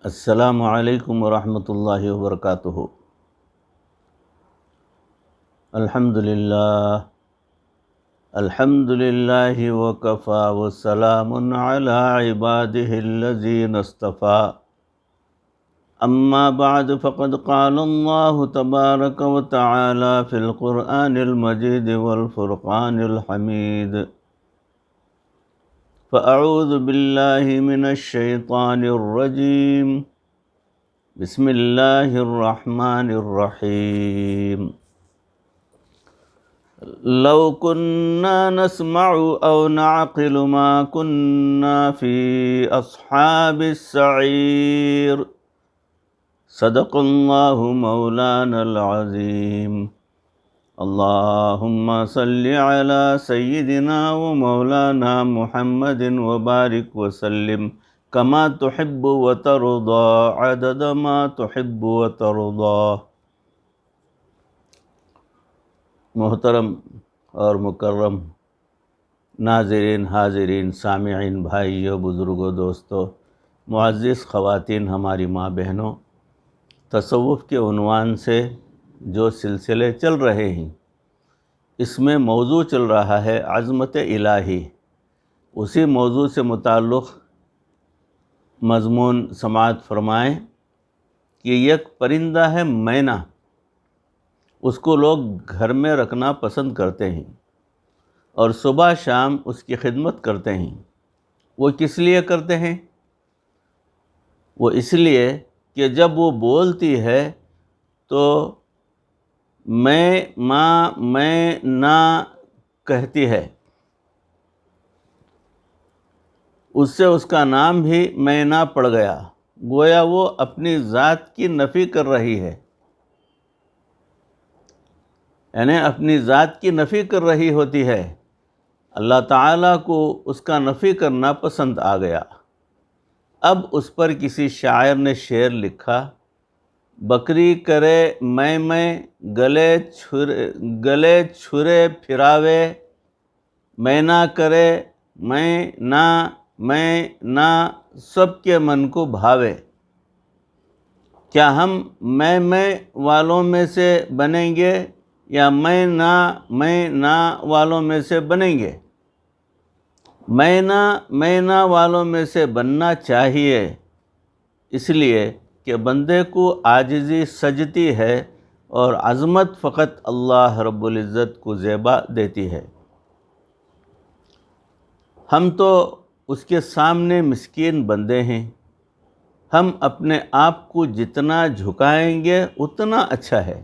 السلام علیکم ورحمۃ اللہ وبرکاتہ۔ الحمد للہ وکفیٰ وسلام علی عبادہ الذین اصطفیٰ، اما بعد فقد قال اللہ تبارک وتعالی فی القرآن المجید والفرقان الحمید، فاعوذ باللہ من الشیطان الرجیم، بسم اللہ الرحمن الرحیم۔ لو كنا نسمع او نعقل ما كنا في اصحاب السعیر، صدق اللہ مولانا العظیم۔ اللہم صل علی سیدنا و مولانا محمد وبارک وسلم کما تحب وترضى عدد ما تحب وترضى۔ محترم اور مکرم ناظرین، حاضرین، سامعین، بھائیوں، بزرگوں، دوستوں، معزز خواتین، ہماری ماں بہنوں، تصوف کے عنوان سے جو سلسلے چل رہے ہیں، اس میں موضوع چل رہا ہے عظمت الہی۔ اسی موضوع سے متعلق مضمون سماعت فرمائیں کہ یک پرندہ ہے مینا، اس کو لوگ گھر میں رکھنا پسند کرتے ہیں اور صبح شام اس کی خدمت کرتے ہیں۔ وہ کس لیے کرتے ہیں؟ وہ اس لیے کہ جب وہ بولتی ہے تو میں ماں میں نا کہتی ہے، اس سے اس کا نام بھی مینا پڑ گیا، گویا وہ اپنی ذات کی نفی کر رہی ہے، یعنی اپنی ذات کی نفی کر رہی ہوتی ہے۔ اللہ تعالیٰ کو اس کا نفی کرنا پسند آ گیا۔ اب اس پر کسی شاعر نے شعر لکھا، بکری کرے میں گلے چھرے پھراوے، مینا کرے میں نہ سب کے من کو بھاوے۔ کیا ہم میں والوں میں سے بنیں گے یا میں نہ والوں میں سے بنیں گے؟ میں نہ والوں میں سے بننا چاہیے، اس لیے کہ بندے کو عاجزی سجتی ہے اور عظمت فقط اللہ رب العزت کو زیبا دیتی ہے۔ ہم تو اس کے سامنے مسکین بندے ہیں، ہم اپنے آپ کو جتنا جھکائیں گے اتنا اچھا ہے۔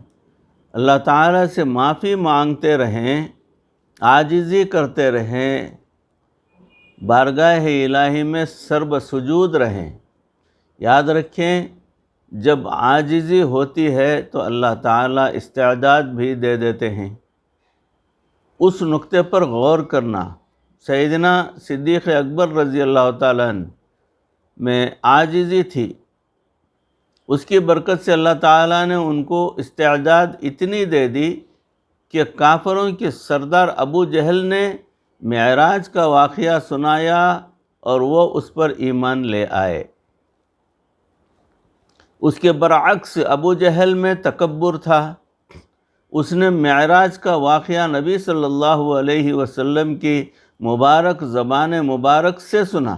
اللہ تعالیٰ سے معافی مانگتے رہیں، عاجزی کرتے رہیں، بارگاہ الہی میں سرب سجود رہیں۔ یاد رکھیں، جب عاجزی ہوتی ہے تو اللہ تعالیٰ استعداد بھی دے دیتے ہیں۔ اس نقطے پر غور کرنا، سیدنا صدیق اکبر رضی اللہ تعالیٰ عنہ میں عاجزی تھی، اس کی برکت سے اللہ تعالیٰ نے ان کو استعداد اتنی دے دی کہ کافروں کے سردار ابو جہل نے معراج کا واقعہ سنایا اور وہ اس پر ایمان لے آئے۔ اس کے برعکس ابو جہل میں تکبر تھا، اس نے معراج کا واقعہ نبی صلی اللہ علیہ وسلم کی مبارک زبان مبارک سے سنا۔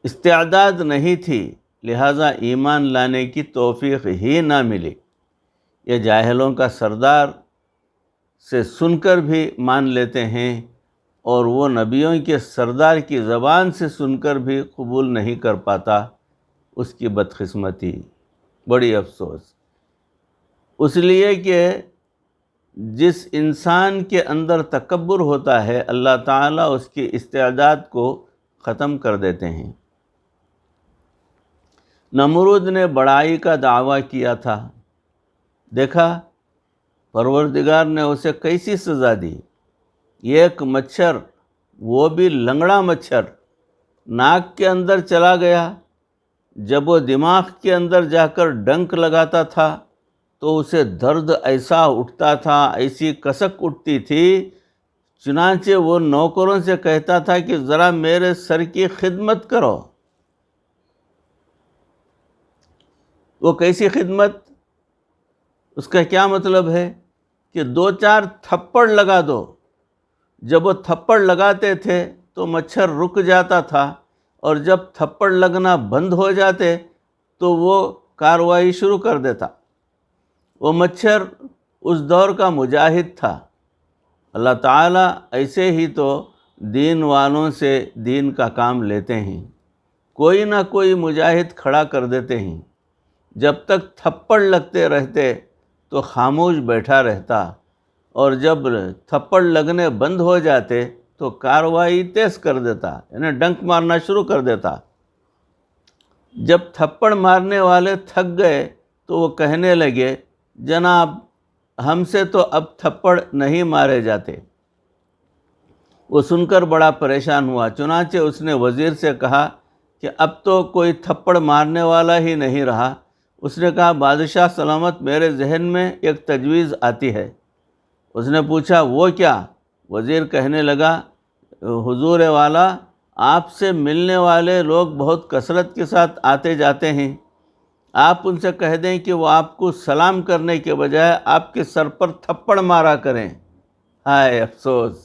استعداد نہیں تھی، لہٰذا ایمان لانے کی توفیق ہی نہ ملی۔ یہ جاہلوں کا سردار سے سن کر بھی مان لیتے ہیں اور وہ نبیوں کے سردار کی زبان سے سن کر بھی قبول نہیں کر پاتا، اس کی بدقسمتی، بڑی افسوس۔ اس لیے کہ جس انسان کے اندر تکبر ہوتا ہے، اللہ تعالیٰ اس کی استعداد کو ختم کر دیتے ہیں۔ نمرود نے بڑائی کا دعویٰ کیا تھا، دیکھا پروردگار نے اسے کیسی سزا دی۔ ایک مچھر، وہ بھی لنگڑا مچھر، ناک کے اندر چلا گیا، جب وہ دماغ کے اندر جا کر ڈنک لگاتا تھا تو اسے درد ایسا اٹھتا تھا، ایسی کسک اٹھتی تھی، چنانچہ وہ نوکروں سے کہتا تھا کہ ذرا میرے سر کی خدمت کرو۔ وہ کیسی خدمت؟ اس کا کیا مطلب ہے کہ 2-4 تھپڑ لگا دو. جب وہ تھپڑ لگاتے تھے تو مچھر رک جاتا تھا، اور جب تھپڑ لگنا بند ہو جاتے تو وہ کارروائی شروع کر دیتا. وہ مچھر اس دور کا مجاہد تھا. اللہ تعالیٰ ایسے ہی تو دین والوں سے دین کا کام لیتے ہیں. کوئی نہ کوئی مجاہد کھڑا کر دیتے ہیں. جب تک تھپڑ لگتے رہتے تو خاموش بیٹھا رہتا، اور جب تھپڑ لگنے بند ہو جاتے تو کارروائی تیز کر دیتا، یعنی ڈنک مارنا شروع کر دیتا. جب تھپڑ مارنے والے تھک گئے تو وہ کہنے لگے، جناب ہم سے تو اب تھپڑ نہیں مارے جاتے. وہ سن کر بڑا پریشان ہوا. چنانچہ اس نے وزیر سے کہا کہ اب تو کوئی تھپڑ مارنے والا ہی نہیں رہا. اس نے کہا، بادشاہ سلامت، میرے ذہن میں ایک تجویز آتی ہے. اس نے پوچھا، وہ کیا؟ وزیر کہنے لگا، حضور والا، آپ سے ملنے والے لوگ بہت کثرت کے ساتھ آتے جاتے ہیں. آپ ان سے کہہ دیں کہ وہ آپ کو سلام کرنے کے بجائے آپ کے سر پر تھپڑ مارا کریں. ہائے افسوس!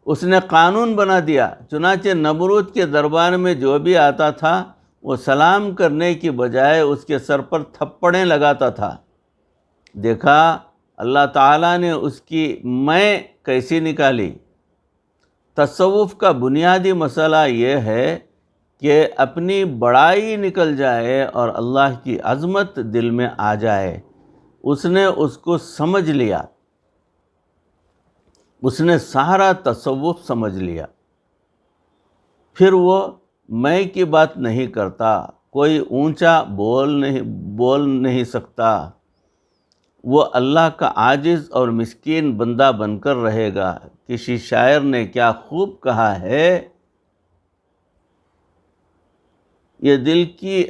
اس نے قانون بنا دیا. چنانچہ نمرود کے دربار میں جو بھی آتا تھا وہ سلام کرنے کی بجائے اس کے سر پر تھپڑیں لگاتا تھا. دیکھا اللہ تعالیٰ نے اس کی میں کیسی نکالی. تصوف کا بنیادی مسئلہ یہ ہے کہ اپنی بڑائی نکل جائے اور اللہ کی عظمت دل میں آ جائے. اس نے اس کو سمجھ لیا، اس نے سارا تصوف سمجھ لیا. پھر وہ میں کی بات نہیں کرتا، کوئی اونچا بول نہیں سکتا. وہ اللہ کا عاجز اور مسکین بندہ بن کر رہے گا. کسی شاعر نے کیا خوب کہا ہے، یہ دل کی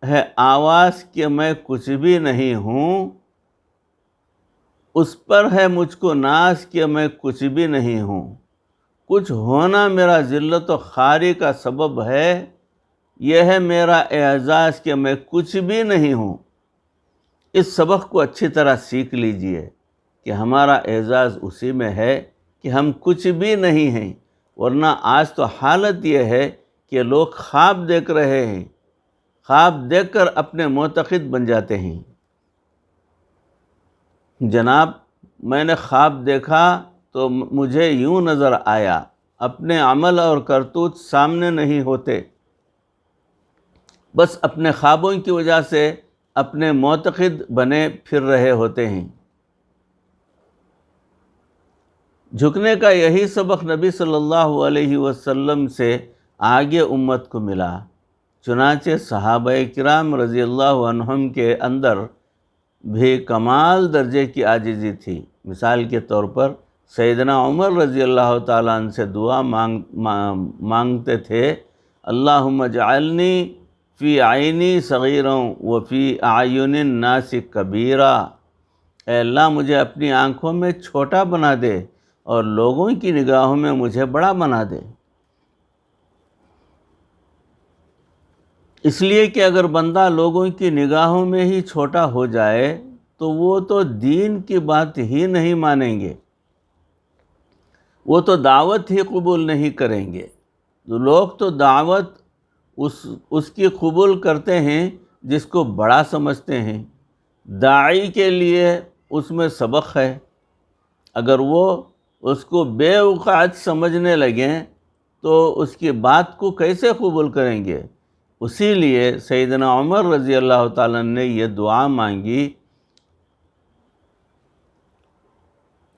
ہے آواز کہ میں کچھ بھی نہیں ہوں، اس پر ہے مجھ کو ناز کہ میں کچھ بھی نہیں ہوں. کچھ ہونا میرا ذلت و خواری کا سبب ہے، یہ ہے میرا اعزاز کہ میں کچھ بھی نہیں ہوں. اس سبق کو اچھی طرح سیکھ لیجئے کہ ہمارا اعزاز اسی میں ہے کہ ہم کچھ بھی نہیں ہیں. ورنہ آج تو حالت یہ ہے کہ لوگ خواب دیکھ رہے ہیں، خواب دیکھ کر اپنے معتقد بن جاتے ہیں. جناب میں نے خواب دیکھا تو مجھے یوں نظر آیا. اپنے عمل اور کرتوت سامنے نہیں ہوتے، بس اپنے خوابوں کی وجہ سے اپنے معتقد بنے پھر رہے ہوتے ہیں. جھکنے کا یہی سبق نبی صلی اللہ علیہ وسلم سے آگے امت کو ملا. چنانچہ صحابہ کرام رضی اللہ عنہم کے اندر بھی کمال درجے کی عاجزی تھی. مثال کے طور پر سیدنا عمر رضی اللہ تعالیٰ عنہ سے دعا مانگتے تھے، اللہم اجعلنی فی عینی صغیرا وفی اعین الناس کبیرا. اے اللہ مجھے اپنی آنکھوں میں چھوٹا بنا دے اور لوگوں کی نگاہوں میں مجھے بڑا بنا دے. اس لیے کہ اگر بندہ لوگوں کی نگاہوں میں ہی چھوٹا ہو جائے تو وہ تو دین کی بات ہی نہیں مانیں گے، وہ تو دعوت ہی قبول نہیں کریں گے. لوگ تو دعوت اس کی قبول کرتے ہیں جس کو بڑا سمجھتے ہیں. داعی کے لیے اس میں سبق ہے. اگر وہ اس کو بے اوقات سمجھنے لگیں تو اس کی بات کو کیسے قبول کریں گے؟ اسی لیے سیدنا عمر رضی اللہ تعالیٰ نے یہ دعا مانگی.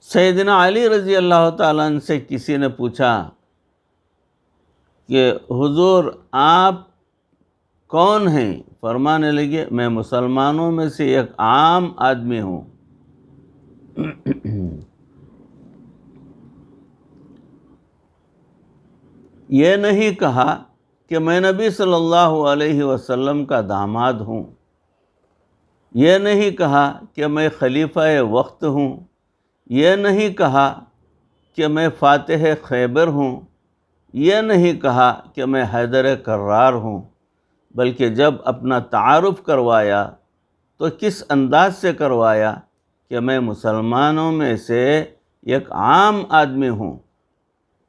سیدنا علی رضی اللہ تعالیٰ عنہ سے کسی نے پوچھا کہ حضور آپ کون ہیں؟ فرمانے لگے، میں مسلمانوں میں سے ایک عام آدمی ہوں. یہ نہیں کہا کہ میں نبی صلی اللہ علیہ وسلم کا داماد ہوں. یہ نہیں کہا کہ میں خلیفہ وقت ہوں. یہ نہیں کہا کہ میں فاتح خیبر ہوں. یہ نہیں کہا کہ میں حیدر کرار ہوں. بلکہ جب اپنا تعارف کروایا تو کس انداز سے کروایا کہ میں مسلمانوں میں سے ایک عام آدمی ہوں،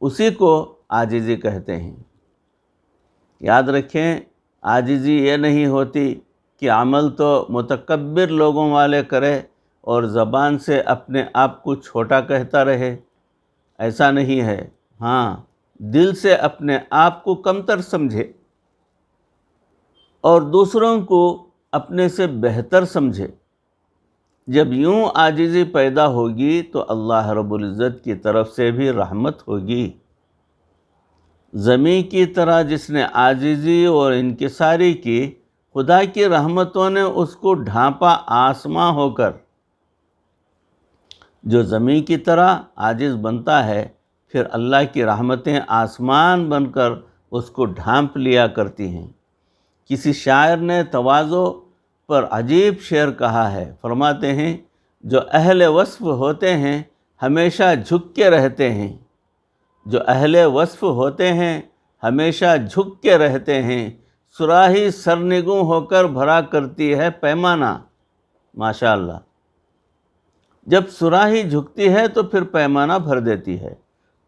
اسی کو عاجزی کہتے ہیں۔ یاد رکھیں، عاجزی یہ نہیں ہوتی کہ عمل تو متکبر لوگوں والے کرے اور زبان سے اپنے آپ کو چھوٹا کہتا رہے، ایسا نہیں ہے۔ ہاں، دل سے اپنے آپ کو کمتر سمجھے اور دوسروں کو اپنے سے بہتر سمجھے۔ جب یوں عاجزی پیدا ہوگی تو اللہ رب العزت کی طرف سے بھی رحمت ہوگی۔ زمیں کی طرح جس نے عاجزی اور انکساری کی، خدا کی رحمتوں نے اس کو ڈھانپا آسماں ہو کر۔ جو زمیں کی طرح عاجز بنتا ہے، پھر اللہ کی رحمتیں آسمان بن کر اس کو ڈھانپ لیا کرتی ہیں۔ کسی شاعر نے تواضع پر عجیب شعر کہا ہے، فرماتے ہیں، جو اہل وصف ہوتے ہیں ہمیشہ جھک کے رہتے ہیں، جو اہل وصف ہوتے ہیں ہمیشہ جھک کے رہتے ہیں، صراحی سرنگوں ہو کر بھرا کرتی ہے پیمانہ۔ ماشاءاللہ، جب صراحی جھکتی ہے تو پھر پیمانہ بھر دیتی ہے۔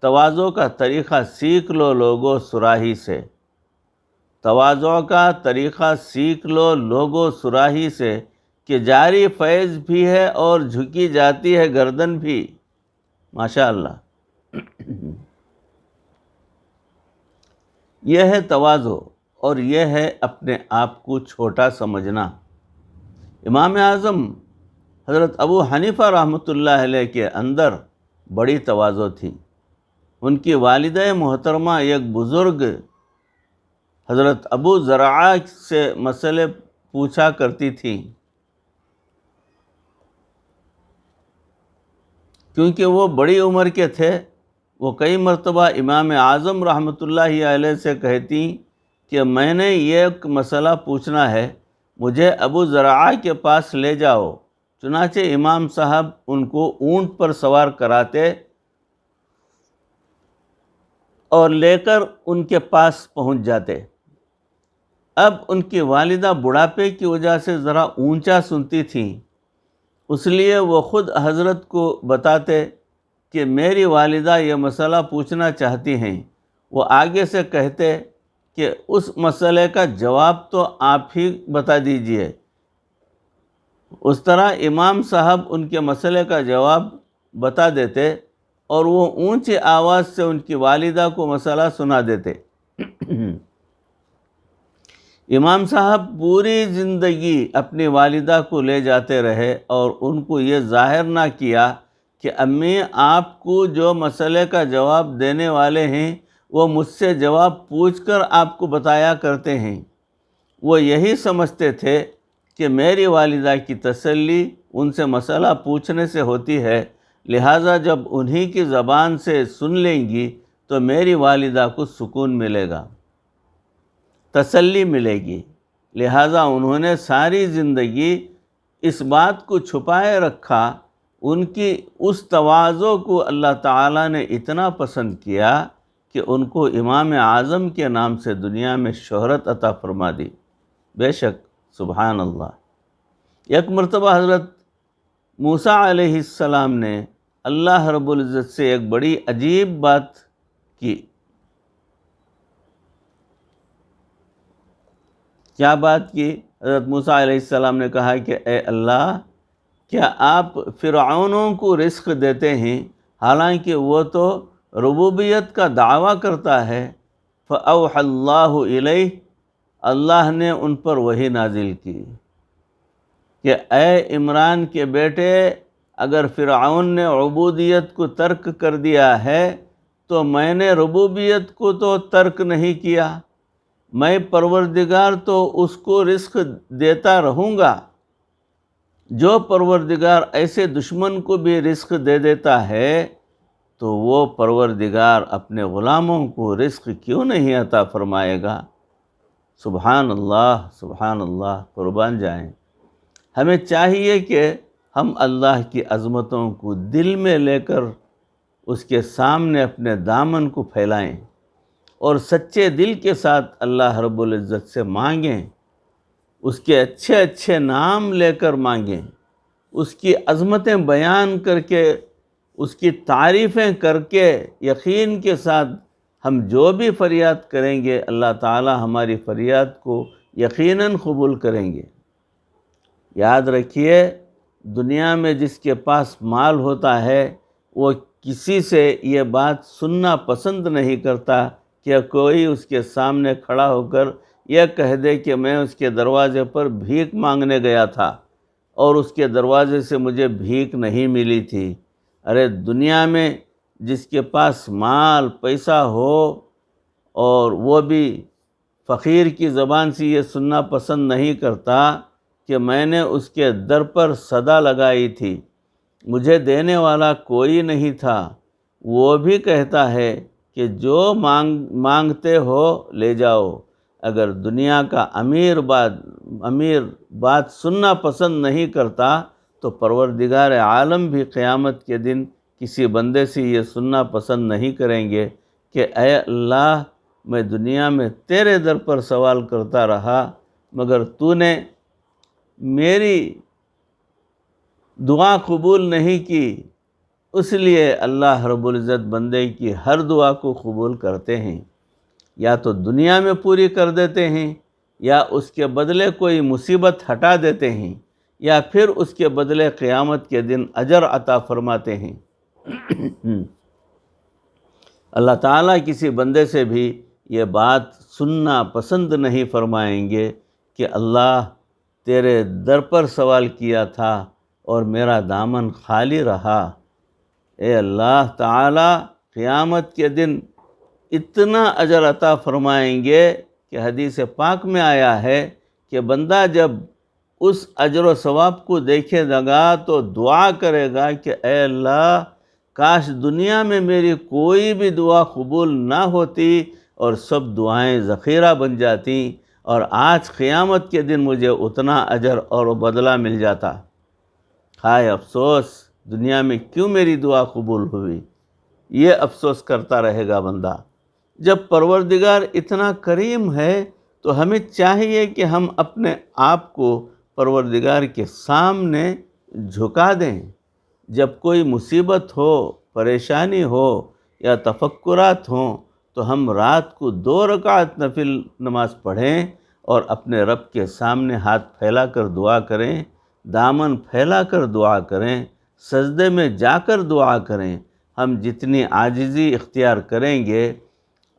تواضع کا طریقہ سیکھ لو لوگو صراحی سے، تواضع کا طریقہ سیکھ لو لوگو صراحی سے، کہ جاری فیض بھی ہے اور جھکی جاتی ہے گردن بھی۔ ماشاءاللہ، یہ ہے تواضع، اور یہ ہے اپنے آپ کو چھوٹا سمجھنا۔ امام اعظم حضرت ابو حنیفہ رحمۃ اللہ علیہ کے اندر بڑی تواضع تھی۔ ان کی والدہ محترمہ ایک بزرگ حضرت ابو زرعہ سے مسئلے پوچھا کرتی تھی، کیونکہ وہ بڑی عمر کے تھے۔ وہ کئی مرتبہ امام اعظم رحمۃ اللہ علیہ سے کہتی کہ میں نے ایک مسئلہ پوچھنا ہے، مجھے ابو زرعہ کے پاس لے جاؤ۔ چنانچہ امام صاحب ان کو اونٹ پر سوار کراتے اور لے کر ان کے پاس پہنچ جاتے۔ اب ان کی والدہ بڑھاپے کی وجہ سے ذرا اونچا سنتی تھیں، اس لیے وہ خود حضرت کو بتاتے کہ میری والدہ یہ مسئلہ پوچھنا چاہتی ہیں۔ وہ آگے سے کہتے کہ اس مسئلے کا جواب تو آپ ہی بتا دیجئے۔ اس طرح امام صاحب ان کے مسئلے کا جواب بتا دیتے اور وہ اونچی آواز سے ان کی والدہ کو مسئلہ سنا دیتے۔ امام صاحب پوری زندگی اپنی والدہ کو لے جاتے رہے اور ان کو یہ ظاہر نہ کیا کہ امی آپ کو جو مسئلے کا جواب دینے والے ہیں وہ مجھ سے جواب پوچھ کر آپ کو بتایا کرتے ہیں۔ وہ یہی سمجھتے تھے کہ میری والدہ کی تسلی ان سے مسئلہ پوچھنے سے ہوتی ہے، لہٰذا جب انہی کی زبان سے سن لیں گی تو میری والدہ کو سکون ملے گا، تسلی ملے گی۔ لہٰذا انہوں نے ساری زندگی اس بات کو چھپائے رکھا۔ ان کی اس تواضع کو اللہ تعالیٰ نے اتنا پسند کیا کہ ان کو امام اعظم کے نام سے دنیا میں شہرت عطا فرما دی۔ بے شک، سبحان اللہ۔ ایک مرتبہ حضرت موسیٰ علیہ السلام نے اللہ رب العزت سے ایک بڑی عجیب بات کی۔ کیا بات کی؟ حضرت موسیٰ علیہ السلام نے کہا کہ اے اللہ، کیا آپ فرعونوں کو رزق دیتے ہیں حالانکہ وہ تو ربوبیت کا دعویٰ کرتا ہے؟ فَأَوْحَى اللَّهُ إِلَيْهِ، اللہ نے ان پر وحی نازل کی کہ اے عمران کے بیٹے، اگر فرعون نے عبودیت کو ترک کر دیا ہے تو میں نے ربوبیت کو تو ترک نہیں کیا، میں پروردگار تو اس کو رزق دیتا رہوں گا۔ جو پروردگار ایسے دشمن کو بھی رزق دے دیتا ہے تو وہ پروردگار اپنے غلاموں کو رزق کیوں نہیں عطا فرمائے گا؟ سبحان اللہ، سبحان اللہ، قربان جائیں۔ ہمیں چاہیے کہ ہم اللہ کی عظمتوں کو دل میں لے کر اس کے سامنے اپنے دامن کو پھیلائیں اور سچے دل کے ساتھ اللہ رب العزت سے مانگیں اس کے اچھے اچھے نام لے کر مانگیں، اس کی عظمتیں بیان کر کے، اس کی تعریفیں کر کے یقین کے ساتھ ہم جو بھی فریاد کریں گے اللہ تعالی ہماری فریاد کو یقیناً قبول کریں گے۔ یاد رکھیے، دنیا میں جس کے پاس مال ہوتا ہے وہ کسی سے یہ بات سننا پسند نہیں کرتا کہ کوئی اس کے سامنے کھڑا ہو کر یہ کہہ دے کہ میں اس کے دروازے پر بھیک مانگنے گیا تھا اور اس کے دروازے سے مجھے بھیک نہیں ملی تھی۔ ارے دنیا میں جس کے پاس مال پیسہ ہو اور وہ بھی فقیر کی زبان سے یہ سننا پسند نہیں کرتا کہ میں نے اس کے در پر صدا لگائی تھی، مجھے دینے والا کوئی نہیں تھا، وہ بھی کہتا ہے کہ جو مانگتے ہو لے جاؤ۔ اگر دنیا کا امیر بات سننا پسند نہیں کرتا تو پروردگار عالم بھی قیامت کے دن کسی بندے سے یہ سننا پسند نہیں کریں گے کہ اے اللہ، میں دنیا میں تیرے در پر سوال کرتا رہا مگر تو نے میری دعا قبول نہیں کی، اس لیے اللہ رب العزت بندے کی ہر دعا کو قبول کرتے ہیں، یا تو دنیا میں پوری کر دیتے ہیں یا اس کے بدلے کوئی مصیبت ہٹا دیتے ہیں یا پھر اس کے بدلے قیامت کے دن اجر عطا فرماتے ہیں۔ اللہ تعالیٰ کسی بندے سے بھی یہ بات سننا پسند نہیں فرمائیں گے کہ اللہ تیرے در پر سوال کیا تھا اور میرا دامن خالی رہا۔ اے اللہ تعالیٰ قیامت کے دن اتنا اجر عطا فرمائیں گے کہ حدیث پاک میں آیا ہے کہ بندہ جب اس اجر و ثواب کو دیکھے گا تو دعا کرے گا کہ اے اللہ، کاش دنیا میں میری کوئی بھی دعا قبول نہ ہوتی اور سب دعائیں ذخیرہ بن جاتی اور آج قیامت کے دن مجھے اتنا اجر اور بدلہ مل جاتا۔ ہائے افسوس، دنیا میں کیوں میری دعا قبول ہوئی، یہ افسوس کرتا رہے گا بندہ۔ جب پروردگار اتنا کریم ہے تو ہمیں چاہیے کہ ہم اپنے آپ کو پروردگار کے سامنے جھکا دیں۔ جب کوئی مصیبت ہو، پریشانی ہو یا تفکرات ہوں تو ہم رات کو 2 رکعت نفل نماز پڑھیں اور اپنے رب کے سامنے ہاتھ پھیلا کر دعا کریں، دامن پھیلا کر دعا کریں، سجدے میں جا کر دعا کریں۔ ہم جتنی عاجزی اختیار کریں گے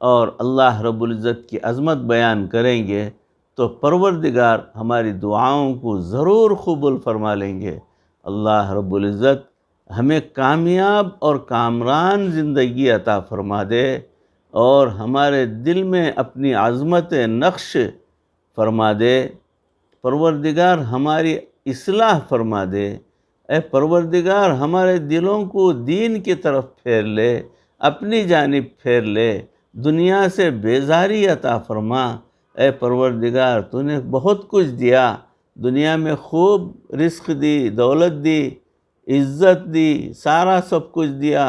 اور اللہ رب العزت کی عظمت بیان کریں گے تو پروردگار ہماری دعاؤں کو ضرور قبول فرما لیں گے۔ اللہ رب العزت ہمیں کامیاب اور کامران زندگی عطا فرما دے اور ہمارے دل میں اپنی عظمت نقش فرما دے۔ پروردگار ہماری اصلاح فرما دے۔ اے پروردگار ہمارے دلوں کو دین کی طرف پھیر لے، اپنی جانب پھیر لے، دنیا سے بیزاری عطا فرما۔ اے پروردگار تو نے بہت کچھ دیا، دنیا میں خوب رزق دی، دولت دی، عزت دی، سارا سب کچھ دیا،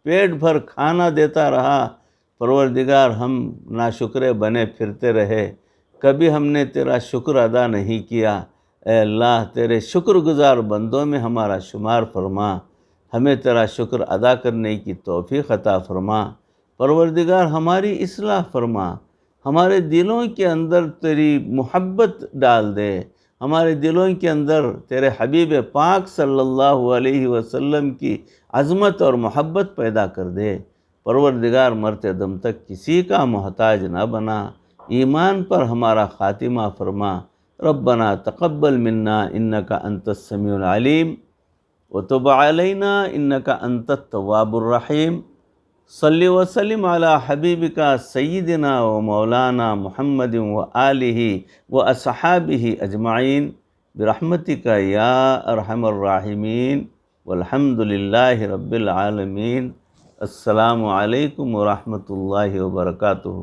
پیٹ بھر کھانا دیتا رہا۔ پروردگار ہم ناشکرے بنے پھرتے رہے، کبھی ہم نے تیرا شکر ادا نہیں کیا۔ اے اللہ، تیرے شکر گزار بندوں میں ہمارا شمار فرما، ہمیں تیرا شکر ادا کرنے کی توفیق عطا فرما۔ پروردگار ہماری اصلاح فرما، ہمارے دلوں کے اندر تیری محبت ڈال دے، ہمارے دلوں کے اندر تیرے حبیب پاک صلی اللہ علیہ وسلم کی عظمت اور محبت پیدا کر دے۔ پروردگار مرتے دم تک کسی کا محتاج نہ بنا، ایمان پر ہمارا خاتمہ فرما۔ ربنا تقبل منا انک انت السمیع العلیم وتب علینا انک انت التواب الرحیم۔ صلی وسلم علی حبیبک سیدنا و مولانا محمد و آلہ و اصحابہ اجمعین برحمتک یا ارحم الراحمین والحمد للہ رب العالمین۔ السلام علیکم ورحمۃ اللہ وبرکاتہ۔